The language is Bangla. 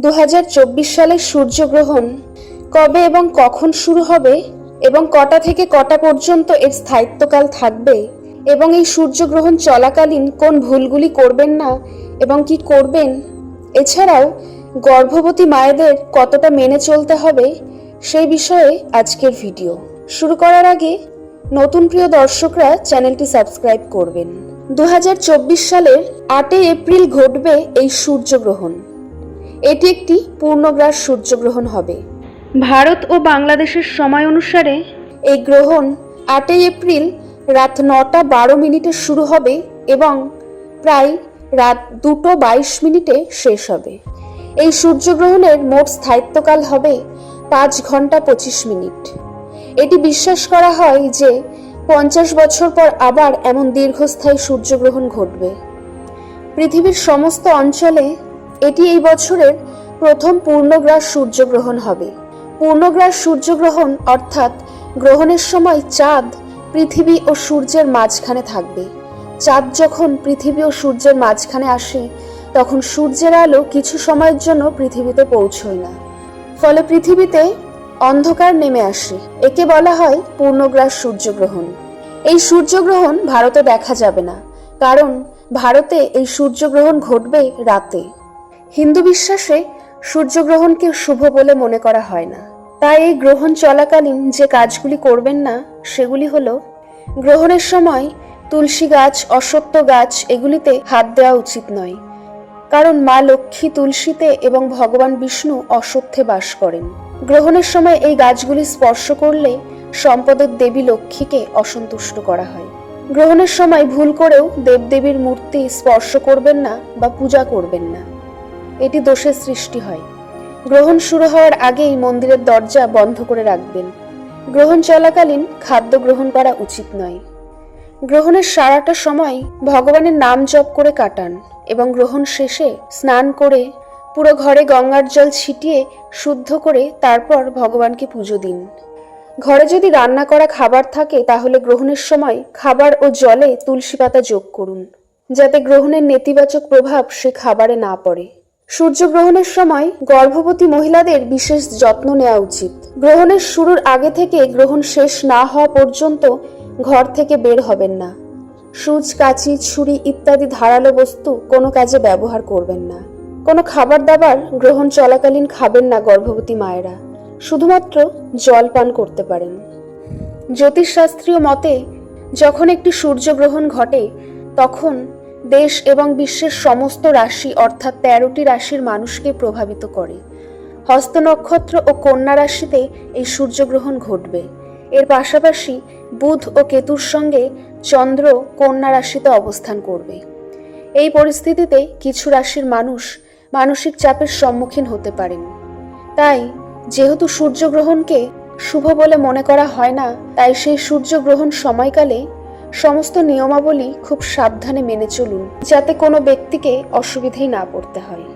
2024 সালের সূর্যগ্রহণ কবে এবং কখন শুরু হবে এবং কটা থেকে কটা পর্যন্ত এর স্থায়িত্বকাল থাকবে এবং এই সূর্যগ্রহণ চলাকালীন কোন ভুলগুলি করবেন না এবং কি করবেন, এছাড়াও গর্ভবতী মায়েদের কতটা মেনে চলতে হবে সেই বিষয়ে আজকের ভিডিও। শুরু করার আগে নতুন প্রিয় দর্শকরা চ্যানেলটি সাবস্ক্রাইব করবেন। 2024 সালের 8 এপ্রিল ঘটবে এই সূর্যগ্রহণ। এটি একটি পূর্ণগ্রাস সূর্যগ্রহণ হবে। ভারত ও বাংলাদেশের সময় অনুসারে এই গ্রহণ 8 এপ্রিল রাত 9:12 শুরু হবে এবং প্রায় রাত 2:22 শেষ হবে। এই সূর্যগ্রহণের মোট স্থায়িত্বকাল হবে 5 ঘন্টা 25 মিনিট। এটি বিশ্বাস করা হয় যে 50 বছর পর আবার এমন দীর্ঘস্থায়ী সূর্যগ্রহণ ঘটবে। পৃথিবীর সমস্ত অঞ্চলে এটি এই বছরের প্রথম পূর্ণগ্রাস সূর্যগ্রহণ হবে। পূর্ণগ্রাস সূর্যগ্রহণ অর্থাৎ গ্রহণের সময় চাঁদ পৃথিবী ও সূর্যের মাঝখানে থাকবে। চাঁদ যখন পৃথিবী ও সূর্যের মাঝখানে আসে তখন সূর্যের আলো কিছু সময়ের জন্য পৃথিবীতে পৌঁছয় না, ফলে পৃথিবীতে অন্ধকার নেমে আসে। একে বলা হয় পূর্ণগ্রাস সূর্যগ্রহণ। এই সূর্যগ্রহণ ভারতে দেখা যাবে না, কারণ ভারতে এই সূর্যগ্রহণ ঘটবে রাতে। হিন্দু বিশ্বাসে সূর্যগ্রহণকে শুভ বলে মনে করা হয় না, তাই এই গ্রহণ চলাকালীন যে কাজগুলি করবেন না সেগুলি হলো: গ্রহণের সময় তুলসী গাছ, অশ্বত্থ গাছ এগুলিতে হাত দেওয়া উচিত নয়, কারণ মা লক্ষ্মী তুলসীতে এবং ভগবান বিষ্ণু অশ্বত্থে বাস করেন। গ্রহণের সময় এই গাছগুলি স্পর্শ করলে সম্পদের দেবী লক্ষ্মীকে অসন্তুষ্ট করা হয়। গ্রহণের সময় ভুল করেও দেবদেবীর মূর্তি স্পর্শ করবেন না বা পূজা করবেন না, এটি দোষের সৃষ্টি হয়। গ্রহণ শুরু হওয়ার আগেই মন্দিরের দরজা বন্ধ করে রাখবেন। গ্রহণ চলাকালীন খাদ্য গ্রহণ করা উচিত নয়। গ্রহণের সারাটা সময় ভগবানের নাম জপ করে কাটান এবং গ্রহণ শেষে স্নান করে পুরো ঘরে গঙ্গার জল ছিটিয়ে শুদ্ধ করে তারপর ভগবানকে পুজো দিন। ঘরে যদি রান্না করা খাবার থাকে তাহলে গ্রহণের সময় খাবার ও জলে তুলসী পাতা যোগ করুন, যাতে গ্রহণের নেতিবাচক প্রভাব সে খাবারে না পড়ে। সূর্যগ্রহণের সময় গর্ভবতী মহিলাদের বিশেষ যত্ন নেওয়া উচিত। গ্রহণের শুরুর আগে থেকে গ্রহণ শেষ না হওয়া পর্যন্ত ঘর থেকে বের হবেন না। সূচ, কাঁচি, ছুরি ইত্যাদি ধারালো বস্তু কোনো কাজে ব্যবহার করবেন না। কোনো খাবার দাবার গ্রহণ চলাকালীন খাবেন না গর্ভবতী মায়েরা, শুধুমাত্র জল পান করতে পারেন। জ্যোতিষশাস্ত্রীয় মতে যখন একটি সূর্যগ্রহণ ঘটে তখন দেশ এবং বিশ্বের সমস্ত রাশি অর্থাৎ 13টি রাশির মানুষকে প্রভাবিত করে। হস্ত নক্ষত্র ও কন্যা রাশিতে এই সূর্যগ্রহণ ঘটবে। এর পাশাপাশি বুধ ও কেতুর সঙ্গে চন্দ্র কন্যা রাশিতে অবস্থান করবে। এই পরিস্থিতিতে কিছু রাশির মানুষ মানসিক চাপের সম্মুখীন হতে পারেন। তাই যেহেতু সূর্যগ্রহণকে শুভ বলে মনে করা হয় না, তাই সেই সূর্যগ্রহণ সময়কালে সমস্ত নিয়মাবলী খুব সাবধানে মেনে চলুন, যাতে কোনো ব্যক্তিকে অসুবিধায় না পড়তে হয়।